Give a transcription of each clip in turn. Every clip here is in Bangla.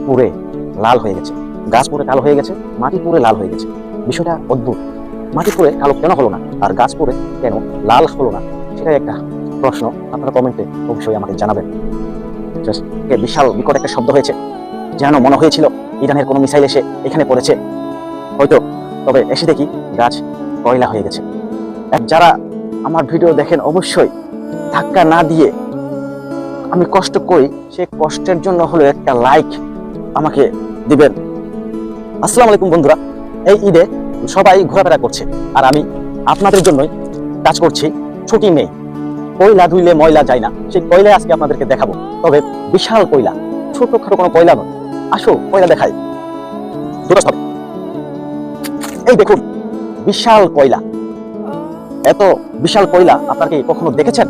পুড়ে লাল হয়ে গেছে, গাছ পুড়ে কালো হয়ে গেছে, মাটি পুড়ে লাল হয়ে গেছে। বিষয়টা অদ্ভুত। মাটি পুড়ে কালো কেন হলো না, আর গাছ পুড়ে কেন লাল হলো না, সেটাই একটা প্রশ্ন। আপনারা কমেন্টে অবশ্যই আমাকে জানাবেন। বিশাল বিকট একটা শব্দ হয়েছে, যেন মনে হয়েছিল ইরানের কোনো মিসাইল এসে এখানে পড়েছে হয়তো। তবে এসে দেখি গাছ কয়লা হয়ে গেছে। যারা আমার ভিডিও দেখেন অবশ্যই ধাক্কা না দিয়ে, আমি কষ্ট করি, সে কষ্টের জন্য হলো একটা লাইক আমাকে দিবেন। আসসালামু আলাইকুম বন্ধুরা, এই ঈদে সবাই ঘোরাফেরা করছে, আর আমি আপনাদের জন্যই কাজ করছি। ছুটি নেই, কয়লা ধুইলে ময়লা যায় না, সেই কয়লা আজকে আপনাদেরকে দেখাবো। তবে বিশাল কয়লা, ছোটখাটো কোনো কয়লা নয়। আসো কয়লা দেখাই। এই দেখুন বিশাল কয়লা। এত বিশাল কয়লা আপনারা কি কখনো দেখেছেন?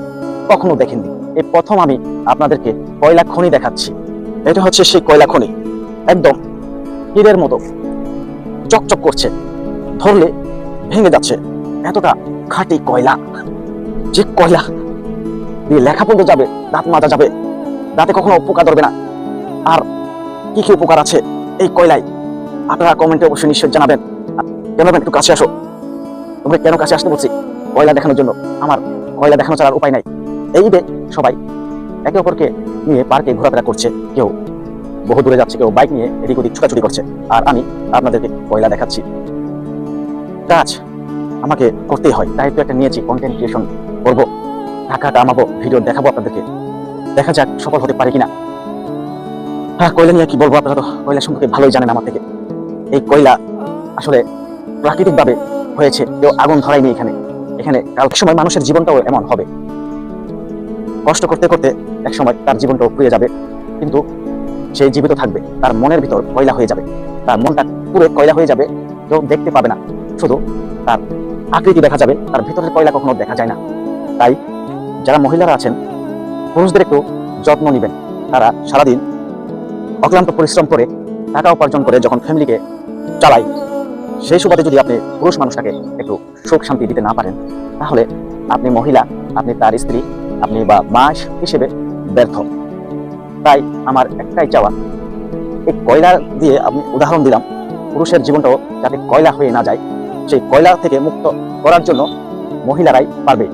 কখনো দেখেননি। এই প্রথম আমি আপনাদেরকে কয়লা খনি দেখাচ্ছি। এটা হচ্ছে সেই কয়লা খনি, একদম হীরের মতো চকচক করছে, ধরলে ভেঙে যাচ্ছে, এতটা খাঁটি কয়লা। যে কয়লা দিয়ে লেখা পর্যন্ত যাবে, দাঁত মাজা যাবে, দাঁতে কখনো পোকা ধরবে না। আর কি কি উপকার আছে এই কয়লায়, আপনারা কমেন্টে অবশ্যই নিশ্চয় জানাবেন। ক্যামেরাম্যান একটু কাছে আসো। তোমরা কেন কাছে আসতে বলছি? কয়লা দেখানোর জন্য। আমার কয়লা দেখানো ছাড়ার উপায় নাই। এই ঈদে সবাই একে অপরকে নিয়ে পার্কে ঘোরাফেরা করছে, কেউ বহু দূরে যাচ্ছে, কেউ বাইক নিয়ে এদিক ওদিক ছুটাছুটি করছে, আর আমি আপনাদেরকে কয়লা দেখাচ্ছি। কাজ আমাকে করতেই হয়, তাই তো একটা নিয়েছি, কন্টেন্ট ক্রিয়েশন করবো, টাকা কামাবো, ভিডিও দেখাবো আপনাদেরকে। দেখা যাক সফল হতে পারে কিনা। হ্যাঁ, কয়লা নিয়ে কি বলবো, আপনারা তো কয়লা সম্পর্কে ভালোই জানেন আমার থেকে। এই কয়লা আসলে প্রাকৃতিকভাবে হয়েছে, কেউ আগুন ধরায়নি এখানে। এখানে কালকে সময় মানুষের জীবনটাও এমন হবে, কষ্ট করতে করতে এক সময় তার জীবনটাও পুড়ে যাবে, কিন্তু সে জীবিত থাকবে, তার মনের ভিতর কয়লা হয়ে যাবে, তার মনটা পুরো কয়লা হয়ে যাবে, কেউ দেখতে পাবে না, শুধু তার আকৃতি দেখা যাবে, তার ভিতরের কয়লা কখনো দেখা যায় না। তাই যারা মহিলারা আছেন, পুরুষদের একটু যত্ন নেবেন। তারা সারাদিন অক্লান্ত পরিশ্রম করে টাকা উপার্জন করে যখন ফ্যামিলিকে চালায়, সেই সুবাদে যদি আপনি পুরুষ মানুষটাকে একটু সুখ শান্তি দিতে না পারেন, তাহলে আপনি মহিলা, আপনি তার স্ত্রী, আপনি বা মা হিসেবে ব্যর্থ। তাই আমার একটাই চাওয়া, এই কয়লা দিয়ে আমি উদাহরণ দিলাম, পুরুষের জীবনটাও যাতে কয়লা হয়ে না যায়, সেই কয়লা থেকে মুক্ত করার জন্য মহিলারাই পারবে।